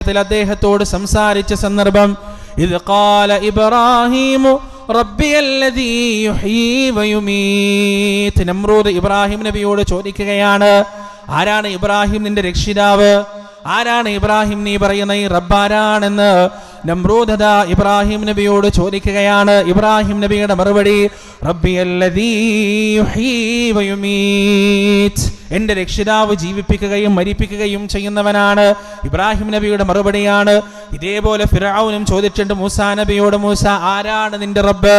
അദ്ദേഹത്തോട് സംസാരിച്ച സന്ദർഭം ഇദ് ഖാല ഇബ്രാഹിമു റബ്ബിയല്ലദീ യുഹ്യീ വയുമീത്. നമ്രൂദ് ഇബ്രാഹിം നബിയോട് ചോദിക്കുകയാണ്, ആരാണ് ഇബ്രാഹിം നിന്റെ രക്ഷിതാവ്? ആരാണ് ഇബ്രാഹിം നീ പറയുന്ന ഈ റബ്ബാരാണെന്ന് നമ്രൂദ് ഇബ്രാഹിം നബിയോട് ചോദിക്കുകയാണ്. ഇബ്രാഹിം നബിയുടെ മറുപടി റബ്ബിയല്ലദീ യുഹ്യീ വയുമീത്, എന്റെ രക്ഷിതാവ് ജീവിപ്പിക്കുകയും മരിപ്പിക്കുകയും ചെയ്യുന്നവനാണ്. ഇബ്രാഹിം നബിയുടെ മറുപടിയാണ്. ഇതേപോലെ ഫിർഔനും ചോദിച്ചിട്ടുണ്ട് മൂസാ നബിയോട്, മൂസ ആരാണ് നിന്റെ റബ്ബ്,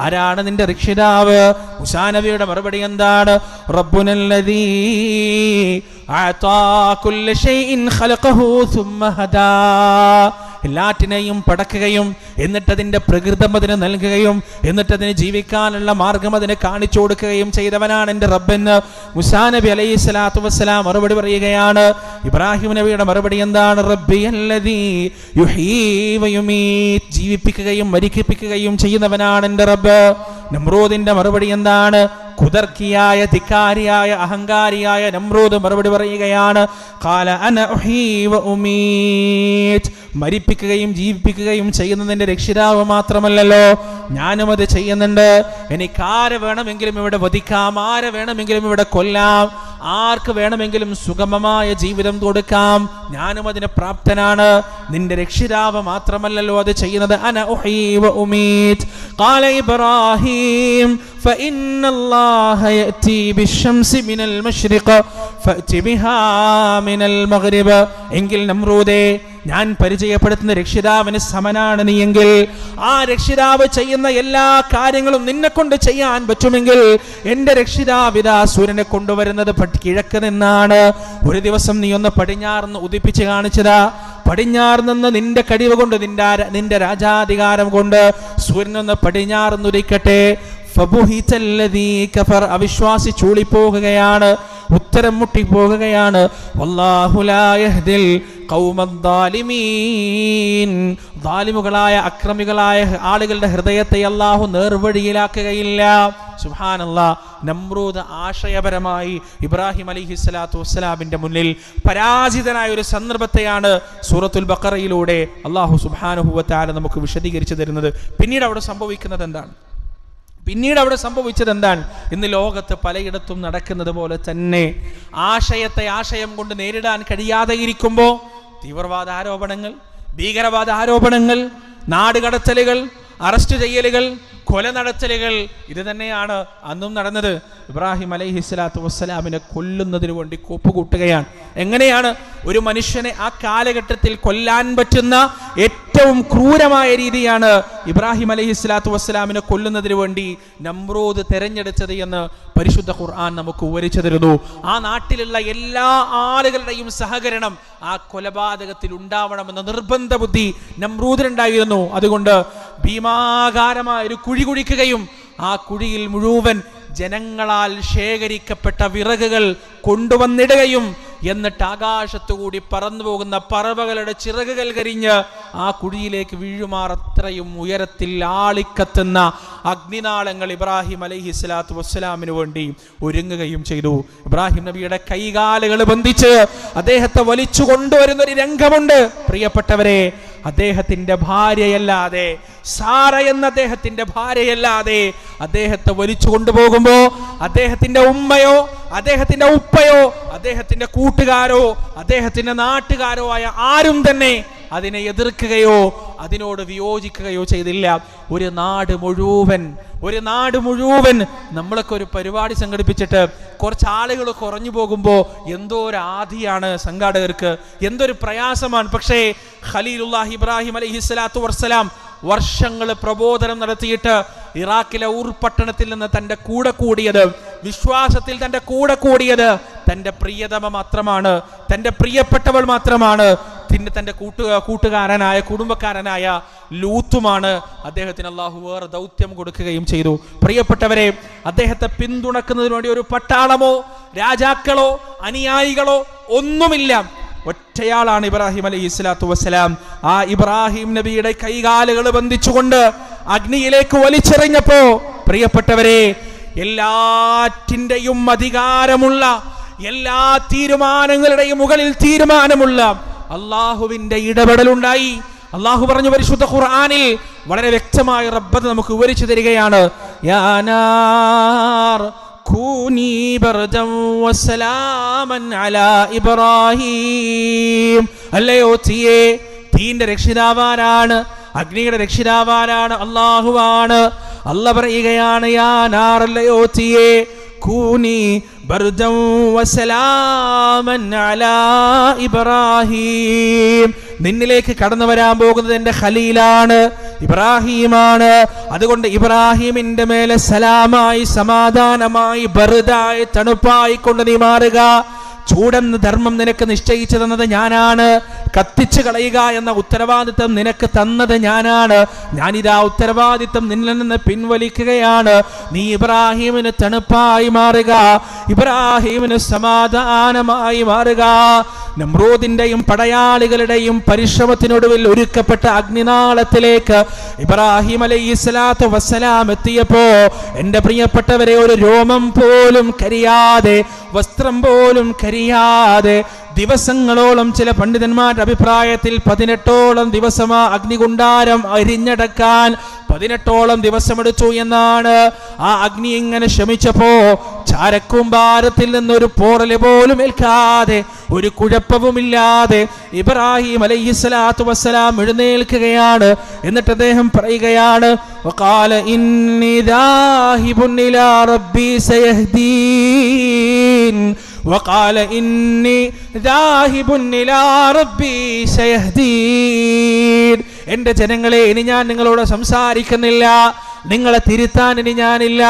ആരാണ് നിന്റെ രക്ഷിതാവ്? മൂസാ നബിയുടെ മറുപടി എന്താണ്? റബ്ബുനല്ലദീ അഅതാ കുല്ല ഷൈഇൻ ഖലഖഹു സുമ്മ ഹദാ, എല്ലാറ്റിനെയും പടക്കുകയും എന്നിട്ട് അതിന്റെ പ്രകൃതം അതിന് നൽകുകയും എന്നിട്ട് അതിന് ജീവിക്കാനുള്ള മാർഗം അതിന് കാണിച്ചു കൊടുക്കുകയും ചെയ്തവനാണ് എൻ്റെ റബ്ബെന്ന് മൂസാ നബി അലൈഹി സ്വലാത്തു വസ്സലാം മറുപടി പറയുകയാണ്. ഇബ്രാഹിം നബിയുടെ മറുപടി എന്താണ്? റബ്ബിയല്ലദീ യുഹ്യീ വയുമീത്, ജീവിപ്പിക്കുകയും മരിപ്പിക്കുകയും ചെയ്യുന്നവനാണ് എൻ്റെ റബ്ബ്. നമ്രൂദിന്റെ മറുപടി എന്താണ്? കുദർക്കിയായ ധിക്കാരിയായ അഹങ്കാരിയായ നമ്രൂദ് മറുപടി പറയുകയാണ്, ഖാല അന ഉഹ്യീ വ ഉമീത്, മരിപ്പിക്കുകയും ജീവിപ്പിക്കുകയും ചെയ്യുന്നതിന്റെ രക്ഷിതാവ് മാത്രമല്ലല്ലോ, ഞാനും അത് ചെയ്യുന്നുണ്ട്. എനിക്ക് ആരെ വേണമെങ്കിലും ഇവിടെ വധിക്കാം, ആരെ വേണമെങ്കിലും ഇവിടെ കൊല്ലാം, ആർക്ക് വേണമെങ്കിലും സുഗമമായ ജീവിതം കൊടുക്കാം, ഞാനും അതിന് പ്രാപ്തനാണ്. നിന്റെ രക്ഷിതാവ് മാത്രമല്ലല്ലോ അത് ചെയ്യുന്നത്. അന ഉഹ്യീ വ ഉമീത്. ഖാല ഇബ്രാഹിം فإن الله يأتي بالشمس من المشرق فأتي بها من المغرب. എങ്കിൽ നമ്രൂദേ, ഞാൻ പരിചയപ്പെടുത്തുന്ന രക്ഷിതാവിന് സമനാണ് നീ എങ്കിൽ, ആ രക്ഷിതാവ് ചെയ്യുന്ന എല്ലാ കാര്യങ്ങളും നിന്നെ കൊണ്ട് ചെയ്യാൻ പറ്റുമെങ്കിൽ എന്റെ രക്ഷിതാവിതാ സൂര്യനെ കൊണ്ടുവരുന്നത് കിഴക്ക് നിന്നാണ്. ഒരു ദിവസം നീ ഒന്ന് പടിഞ്ഞാർന്ന് ഉദിപ്പിച്ച് കാണിച്ചതാ. പടിഞ്ഞാറ് നിന്ന് നിന്റെ കഴിവ് കൊണ്ട് നിന്റെ രാജാധികാരം കൊണ്ട് സൂര്യനൊന്ന് പടിഞ്ഞാർന്നുദിക്കട്ടെ. അവിശ്വാസി ചൂളിപ്പോകുകയാണ്, ഉത്തരം മുട്ടിപ്പോകുകയാണ്. വല്ലാഹു ലാ യഹ്ദിൽ ഖൗമദ്ദാലിമീൻ, ദാലിമുകളായ അക്രമികളായ ആളുകളുടെ ഹൃദയത്തെ അല്ലാഹു നേർവഴിയിലാക്കുകയില്ല. സുബ്ഹാനല്ലാഹ്. നമ്രൂദ് ആശയപരമായി ഇബ്രാഹിം അലൈഹിസ്സലാത്തു വസ്സലാമിന്റെ മുന്നിൽ പരാജിതനായ ഒരു സന്ദർഭത്തെയാണ് സൂറത്തുൽ ബഖറയിലൂടെ അല്ലാഹു സുബ്ഹാനഹു വ തആല നമുക്ക് വിശദീകരിച്ചു തരുന്നത്. പിന്നീട് അവിടെ സംഭവിക്കുന്നത് എന്താണ്? ഇന്ന് ലോകത്ത് പലയിടത്തും നടക്കുന്നത് പോലെ തന്നെ ആശയത്തെ ആശയം കൊണ്ട് നേരിടാൻ കഴിയാതെ ഇരിക്കുമ്പോൾ തീവ്രവാദ ആരോപണങ്ങൾ, ഭീകരവാദ ആരോപണങ്ങൾ, നാടുകടത്തലുകൾ, അറസ്റ്റ് ചെയ്യലുകൾ, കൊല നടത്തലുകൾ, ഇത് തന്നെയാണ് അന്നും നടന്നത്. ഇബ്രാഹിം അലൈഹിസ്സലാത്തു വസ്സലാമിനെ കൊല്ലുന്നതിന് വേണ്ടി കോപ്പുകൂട്ടുകയാണ്. എങ്ങനെയാണ് ഒരു മനുഷ്യനെ ആ കാലഘട്ടത്തിൽ കൊല്ലാൻ പറ്റുന്ന ഏറ്റവും ക്രൂരമായ രീതിയാണ് ഇബ്രാഹിം അലൈഹിസ്സലാത്തു വസ്സലാമിനെ കൊല്ലുന്നതിന് വേണ്ടി നമ്രൂദ് തെരഞ്ഞെടുത്തത് എന്ന് പരിശുദ്ധ ഖുർആൻ നമുക്ക് വിവരിച്ചു തരുന്നു. ആ നാട്ടിലുള്ള എല്ലാ ആളുകളുടെയും സഹകരണം ആ കൊലപാതകത്തിൽ ഉണ്ടാവണമെന്ന നിർബന്ധ ബുദ്ധി നമ്രൂദിനുണ്ടായിരുന്നു. അതുകൊണ്ട് ഭീമാകാരമായ ഒരു കുഴി കുഴിക്കുകയും ആ കുഴിയിൽ മുഴുവൻ ജനങ്ങളാൽ ശേഖരിക്കപ്പെട്ട വിറകുകൾ കൊണ്ടുവന്നിടുകയും എന്നിട്ട് ആകാശത്തുകൂടി പറന്നു പോകുന്ന പറവകളുടെ ചിറകുകൾ കരിഞ്ഞ് ആ കുഴിയിലേക്ക് വീഴുമാറത്രയും ഉയരത്തിൽ ആളിക്കത്തുന്ന അഗ്നിനാളങ്ങൾ ഇബ്രാഹിം അലൈഹിസ്സലാത്തു വസ്സലാമിന് വേണ്ടി ഒരുങ്ങുകയും ചെയ്തു. ഇബ്രാഹിം നബിയുടെ കൈകാലുകൾ ബന്ധിച്ച് അദ്ദേഹത്തെ വലിച്ചു കൊണ്ടുവരുന്ന ഒരു രംഗമുണ്ട്. പ്രിയപ്പെട്ടവരെ, അദ്ദേഹത്തിന്റെ ഭാര്യയല്ലാതെ, സാറ എന്ന അദ്ദേഹത്തിന്റെ ഭാര്യയല്ലാതെ അദ്ദേഹത്തെ വലിച്ചു കൊണ്ടുപോകുമ്പോ അദ്ദേഹത്തിന്റെ ഉമ്മയോ അദ്ദേഹത്തിന്റെ ഉപ്പയോ അദ്ദേഹത്തിന്റെ കൂട്ടുകാരോ അദ്ദേഹത്തിന്റെ നാട്ടുകാരോ ആയ ആരും തന്നെ അതിനെ എതിർക്കുകയോ അതിനോട് വിയോജിക്കുകയോ ചെയ്തില്ല. ഒരു നാട് മുഴുവൻ നമ്മളൊക്കെ ഒരു പരിപാടി സംഘടിപ്പിച്ചിട്ട് കുറച്ച് ആളുകൾ കുറഞ്ഞു പോകുമ്പോൾ എന്തോ ഒരു ആധിയാണ് സംഘാടകർക്ക്, എന്തൊരു പ്രയാസമാണ്. പക്ഷേ ഖലീലുല്ലാഹി ഇബ്രാഹിം അലൈഹിസ്സലാത്തു വസ്സലാം വർഷങ്ങൾ പ്രബോധനം നടത്തിയിട്ട് ഇറാഖിലെ ഊർപട്ടണത്തിൽ നിന്ന് തൻ്റെ കൂടെ കൂടിയത്, വിശ്വാസത്തിൽ തൻ്റെ കൂടെ കൂടിയത് തൻ്റെ പ്രിയതമ മാത്രമാണ്, തൻ്റെ പ്രിയപ്പെട്ടവൾ മാത്രമാണ്, തൻ്റെ കൂട്ടുകാരനായ കുടുംബക്കാരനായ ലൂത്തുമാണ്. അദ്ദേഹത്തിന് അല്ലാഹു വേറെ ദൗത്യം കൊടുക്കുകയും ചെയ്തു. പ്രിയപ്പെട്ടവരെ, അദ്ദേഹത്തെ പിന്തുണക്കുന്നതിന് വേണ്ടി ഒരു പട്ടാളമോ രാജാക്കളോ അനുയായികളോ ഒന്നുമില്ല. ഒറ്റയാളാണ് ഇബ്രാഹിം അലൈഹിസ്സലാത്തു വസ്സലാം. ആ ഇബ്രാഹിം നബിയുടെ കൈകാലുകൾ ബന്ധിച്ചുകൊണ്ട് അഗ്നിയിലേക്ക് വലിച്ചെറിഞ്ഞപ്പോ പ്രിയപ്പെട്ടവരെ, എല്ലാറ്റിൻ്റെയും അധികാരമുള്ള, എല്ലാ തീരുമാനങ്ങളുടെയും മുകളിൽ തീരുമാനമുള്ള അള്ളാഹുവിന്റെ ഇടപെടലുണ്ടായി. അള്ളാഹു പറഞ്ഞു പരിശുദ്ധ ഖുർആനിൽ വളരെ വ്യക്തമായി റബ്ബ് നമുക്ക് വിവരിച്ചു തരികയാണ്. യാ നാർ കൂനി ബർദൻ വസലാമൻ അലാ ഇബ്രാഹിം. അല്ലയോ തീയേ, തീന്റെ രക്ഷിതാവാരാണ്? അഗ്നിയുടെ രക്ഷിതാവാരാണ്? അള്ളാഹുവാണ്. അല്ലാഹ് പറയുകയാണ്, യാ നാർ, അല്ലയോ തീയേ, കൂനി ബർദൻ വസലാമൻ അലാ ഇബ്രാഹിം. നിന്നിലേക്ക് കടന്നു വരാൻ പോകുന്നത് എൻ്റെ ഖലീലാണ്, ഇബ്രാഹിമാണ്. അതുകൊണ്ട് ഇബ്രാഹിമിന്റെ മേലെ സലാമായി, സമാധാനമായി, ബർദായി, തണുപ്പായി കൊണ്ട് നീ മാറുക. ചൂടെന്ന് ധർമ്മം നിനക്ക് നിശ്ചയിച്ചു തന്നത് ഞാനാണ്. കത്തിച്ചു കളയുക എന്ന ഉത്തരവാദിത്വം നിനക്ക് തന്നത് ഞാനാണ്. ഞാനിതാ ഉത്തരവാദിത്വം നിന്നിൽ നിന്ന് പിൻവലിക്കുകയാണ്. നീ ഇബ്രാഹിമിന് തണുപ്പായി മാറുക, ഇബ്രാഹിമിന് സമാധാനമായി മാറുക. നമ്രൂദിന്റെയും പടയാളികളുടെയും പരിശ്രമത്തിനൊടുവിൽ ഒരുക്കപ്പെട്ട അഗ്നിനാളത്തിലേക്ക് ഇബ്രാഹിം അലൈഹിസ്സലാത്തു വസ്സലാം എത്തിയപ്പോ, എൻ്റെ പ്രിയപ്പെട്ടവരെ, ഒരു രോമം പോലും കരിയാതെ, വസ്ത്രം പോലും കരിയാതെ, ദിവസങ്ങളോളം, ചില പണ്ഡിതന്മാരുടെ അഭിപ്രായത്തിൽ 18ഓളം ദിവസം ആ അഗ്നികുണ്ടാരം അരിഞ്ഞടക്കാൻ 18ഓളം ദിവസമെടുത്തു എന്നാണ്. ആ അഗ്നി ഇങ്ങനെ ശമിച്ചപ്പോ ചാരക്കൂമ്പാരത്തിൽ നിന്നൊരു പോറല് പോലും ഏൽക്കാതെ, ഒരു കുഴപ്പവുമില്ലാതെ ഇബ്രാഹിം അലൈഹിസ്സലാത്തു വസ്സലാം എഴുന്നേൽക്കുകയാണ്. എന്നിട്ട് അദ്ദേഹം പറയുകയാണ്, വഖാല ഇന്നി ദാഹിബുൻ ഇലാ റബ്ബി സയഹ്ദീൻ, വഖാല ഇന്നി ദാഹിബുൻ ഇലാ റബ്ബി സയഹ്ദീൻ. എൻ്റെ ജനങ്ങളെ, ഇനി ഞാൻ നിങ്ങളോട് സംസാരിക്കുന്നില്ല, നിങ്ങളെ തിരുത്താൻ ഇനി ഞാനില്ല,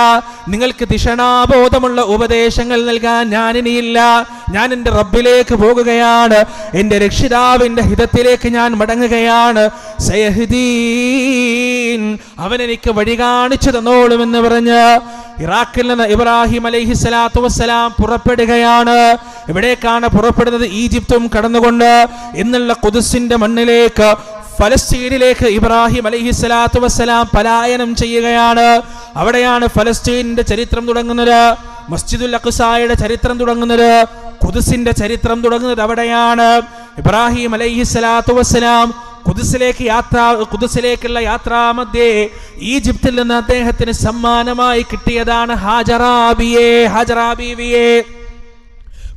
നിങ്ങൾക്ക് ദിഷണാബോധമുള്ള ഉപദേശങ്ങൾ നൽകാൻ ഞാനിനിയില്ല. ഞാൻ എൻ്റെ റബ്ബിലേക്ക് പോകുകയാണ്, എൻ്റെ രക്ഷിതാവിൻ്റെ ഹിതത്തിലേക്ക് ഞാൻ മടങ്ങുകയാണ്. സയഹ്ദീൻ, അവൻ എനിക്ക് വഴി കാണിച്ചു തന്നോളുമെന്ന് പറഞ്ഞ് ഇറാഖിൽ നിന്ന് ഇബ്രാഹിം അലൈഹിസ്സലാത്തു വസ്സലാം പുറപ്പെടുകയാണ്. ഇവിടേക്കാണ് പുറപ്പെടുന്നത്? ഈജിപ്തും കടന്നുകൊണ്ട് എന്നുള്ള ഖുദ്സിന്റെ മണ്ണിലേക്ക്, ഫലസ്തീനിലേക്ക് ഇബ്രാഹിം അലൈഹിസ്സലാത്തു വസ്സലാം പലായനം ചെയ്യുകയാണ്. അവിടെയാണ് ഫലസ്തീനിന്റെ ചരിത്രം തുടങ്ങുന്നത്, മസ്ജിദുൽ അഖ്സായുടെ ചരിത്രം തുടങ്ങുന്നത്, ഖുദ്സിന്റെ ചരിത്രം തുടങ്ങുന്നത് അവിടെയാണ്. ഇബ്രാഹിം അലൈഹിസ്സലാത്തു വസ്സലാം ഖുദ്സിലേക്കുള്ള യാത്രാമധ്യേ ഈജിപ്തിൽ നിന്ന് അദ്ദേഹത്തിന് സമ്മാനമായി കിട്ടിയതാണ് ഹാജറ ബീവിയെ.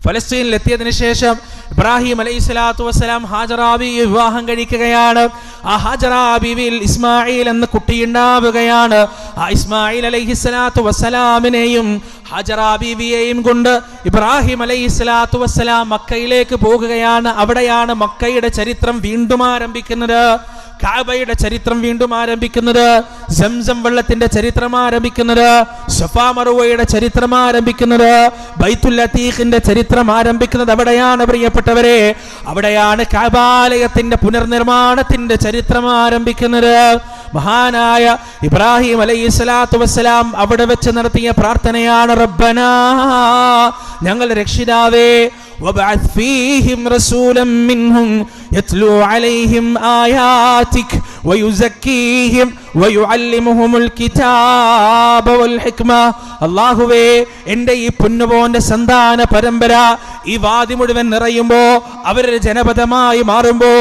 ഫലസ്തീനിൽ എത്തിയതിനു ശേഷം ഇബ്രാഹിം അലൈഹിസ്സലാത്തു വസ്സലാം ഹാജറ ബീവിയെ വിവാഹം കഴിക്കുകയാണ്. ആ ഹാജറ ബീവിയിൽ ഇസ്മായിൽ എന്ന കുട്ടിയുണ്ടാവുകയാണ്. ആ ഇസ്മായിൽ അലൈഹിസ്സലാത്തു വസ്സലാമിനെയും ഹാജറ ബീവിയെയും കൊണ്ട് ഇബ്രാഹിം അലൈഹിസ്സലാത്തു വസ്സലാം മക്കയിലേക്ക് പോകുകയാണ്. അവിടെയാണ് മക്കയുടെ ചരിത്രം വീണ്ടും ആരംഭിക്കുന്നത്, കഅബയുടെ ചരിത്രം വീണ്ടും ആരംഭിക്കുന്നത്, സംസം വെള്ളത്തിന്റെ ചരിത്രം ആരംഭിക്കുന്നത്, സഫാ മറുവയുടെ ചരിത്രം ആരംഭിക്കുന്നത്, ബൈത്തുൽ അതീഖിന്റെ ചരിത്രം ആരംഭിക്കുന്നത് അവിടെയാണ് പ്രിയപ്പെട്ടവരെ. അവിടെയാണ് കഅബാലയത്തിന്റെ പുനർനിർമ്മാണത്തിന്റെ ചരിത്രം ആരംഭിക്കുന്നത്. മഹാനായ ഇബ്രാഹിം അലൈഹിസ്സലാത്തു വസ്സലാം അവിടെ വെച്ച് നടത്തിയ പ്രാർത്ഥനയാണ്, റബ്ബനാ, ഞങ്ങളുടെ രക്ഷിതാവേ, വബഅസ് ഫീഹിം റസൂലൻ മിൻഹും യത്ലൂ അലൈഹിം ആയാതിക് വയുസക്കീഹിം വയുഅല്ലിമുഹുൽ കിതാബ വൽ ഹിക്മ. അല്ലാഹുവേ, എൻ്റെ ഈ പൊന്നുപോന്റെ സന്താന പരമ്പര ഈ വാദി മുഴുവൻ നിറയുമ്പോ, അവരൊരു ജനപദമായി മാറുമ്പോ,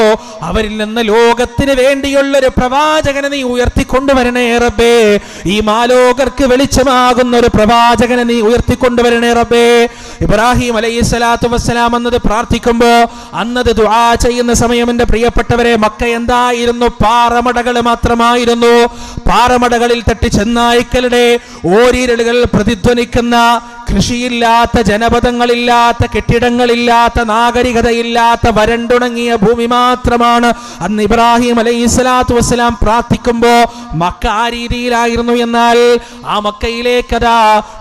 അവരിൽ നിന്ന് ലോകത്തിന് വേണ്ടിയുള്ളൊരു പ്രവാചകനെ നീ ഉയർത്തിക്കൊണ്ടുവരണേ റബ്ബേ. ഈ മാലോകർക്ക് വെളിച്ചമാകുന്ന ഒരു പ്രവാചകനെ നീ ഉയർത്തിക്കൊണ്ടുവരണേ റബ്ബേ. ഇബ്രാഹിം അലൈഹിസ്സലാത്തു വസ്സലാം അന്നത് പ്രാർത്ഥിക്കുമ്പോ, അന്നത് ദുആ ചെയ്യുന്ന സമയം എൻ്റെ പ്രിയപ്പെട്ടവരെ, മക്ക എന്തായിരുന്നു? പാറമടകൾ മാത്രമായിരുന്നു. പാറമടകളിൽ തട്ടി ചെന്നായ്ക്കളുടെ ഓരിരളുകൾ പ്രതിധ്വനിക്കുന്ന, കൃഷിയില്ലാത്ത, ജനപദങ്ങളില്ലാത്ത, കെട്ടിടങ്ങളില്ലാത്ത, നാഗരികതയില്ലാത്ത, വരണ്ടുണങ്ങിയ ഭൂമി മാത്രമാണ് അന്ന് ഇബ്രാഹിം അലൈഹിസ്സലാത്തു വസ്സലാം പ്രാർത്ഥിക്കുമ്പോ മക്ക ആ രീതിയിലായിരുന്നു. എന്നാൽ ആ മക്കയിലേക്കതാ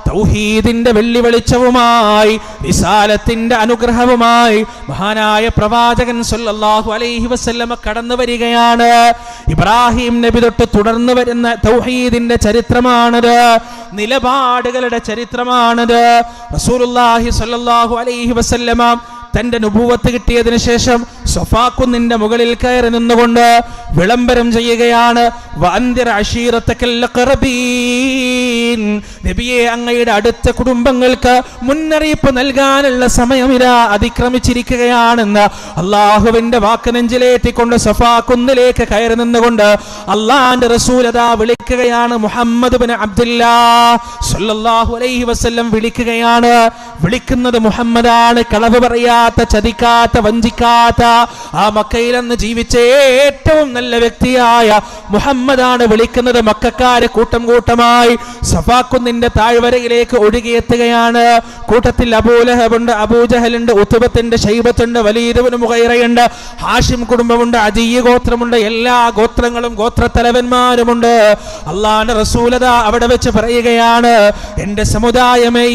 തൗഹീദിന്റെ വെള്ളി വെളിച്ചവുമായി, റിസാലത്തിന്റെ അനുഗ്രഹവുമായി മഹാനായ പ്രവാചകൻ സല്ലല്ലാഹു അലൈഹി വസല്ലമ കടന്നു വരികയാണ്. ഇബ്രാഹിം നബി തൊട്ട് തുടർന്നു വരുന്ന തൗഹീദിന്റെ ചരിത്രമാണത്, നിലപാടുകളുടെ ചരിത്രമാണത്. റസൂലുള്ളാഹി സ്വല്ലല്ലാഹു അലൈഹി വസല്ലമ തന്റെ നുബുവത്ത് കിട്ടിയതിനു ശേഷം സഫാ കുന്നിന്റെ മുകളിൽ കയറി നിന്നുകൊണ്ട് വിളംബരം ചെയ്യുകയാണ്, വഅൻദിർ അശീറതകൽ അഖറബീൻ. നബിയെ, അങ്ങയുടെ അടുത്ത കുടുംബങ്ങൾക്ക് മുന്നറിയിപ്പ് നൽകാനുള്ള സമയമിതാ അതിക്രമിച്ചിരിക്കുകയാണെന്ന് അള്ളാഹുവിന്റെ വാക്ക് നെഞ്ചിലേറ്റിക്കൊണ്ട് സഫാ കുന്നിലേക്ക് കയറി നിന്നുകൊണ്ട് അള്ളാന്റെ റസൂൽ അതാ വിളിക്കുകയാണ്. മുഹമ്മദ് ബിൻ അബ്ദുല്ലാഹ് സ്വല്ലല്ലാഹു അലൈഹി വസല്ലം വിളിക്കുകയാണ്. വിളിക്കുന്നത് മുഹമ്മദാണ്. കളവ് പറയാത്ത, ചതിക്കാത്ത, വഞ്ചിക്കാത്ത, ആ മക്കയിൽ അന്ന് ജീവിച്ച ഏറ്റവും നല്ല വ്യക്തിയായ മുഹമ്മദാണ് വിളിക്കുന്നത്. മക്കക്കാര് കൂട്ടം കൂട്ടമായി സഫാക്കുന്നിന്റെ താഴ്വരയിലേക്ക് ഒഴുകിയെത്തുകയാണ്. കൂട്ടത്തിൽ അബൂലഹബുണ്ട്, അബൂജഹലുണ്ട്, ഉത്ബത്തുണ്ട്, ശൈബത്തുണ്ട്, വലീദ് ഇബ്നു മുഗൈറയുണ്ട്, ഹാഷിം കുടുംബമുണ്ട്, അദീയ് ഗോത്രമുണ്ട്, എല്ലാ ഗോത്രങ്ങളും ഗോത്രത്തലവന്മാരുമുണ്ട്. അള്ളാഹുവിന്റെ റസൂലത അവിടെ വെച്ച് പറയുകയാണ്, എന്റെ സമുദായമേ,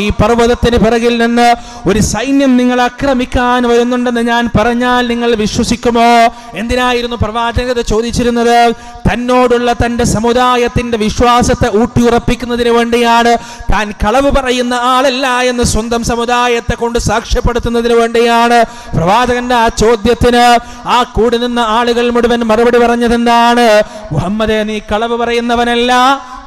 ഈ പർവ്വതത്തിന് പിറകിൽ നിന്ന് ഒരു സൈന്യം നിങ്ങൾ ആക്രമിക്കാൻ വരുന്നുണ്ടെന്ന് ഞാൻ പറഞ്ഞാൽ നിങ്ങൾ വിശ്വസിക്കുമോ? എന്തിനായിരുന്നു പ്രവാചകർ ചോദിച്ചിരുന്നത്? തന്നോടുള്ള തന്റെ സമുദായത്തിന്റെ വിശ്വാസത്തെ ഊട്ടിയുറപ്പിക്കുന്നതിന് വേണ്ടിയാണ്. താൻ കളവ് പറയുന്ന ആളല്ല എന്ന് സ്വന്തം സമുദായത്തെ കൊണ്ട് സാക്ഷ്യപ്പെടുത്തുന്നതിന് വേണ്ടിയാണ്. പ്രവാചകന്റെ ആ ചോദ്യത്തിന് ആ കൂടി നിന്ന ആളുകൾ മുഴുവൻ മറുപടി പറഞ്ഞതെന്താണ്? മുഹമ്മദേ, നീ കളവ് പറയുന്നവനല്ല,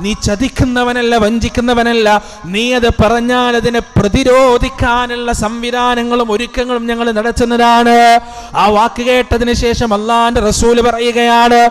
നീ ചതിക്കുന്നവനല്ല, വഞ്ചിക്കുന്നവനല്ല. നീ അത് പറഞ്ഞാൽ അതിനെ പ്രതിരോധിക്കാനുള്ള സംവിധാനങ്ങളും ഒരുക്കങ്ങളും ഞങ്ങൾ നടത്തുന്നതാണ്. ആ വാക്ക് കേട്ടതിന് ശേഷം അള്ളാന്റെ റസൂൽ പറയുകയാണ്,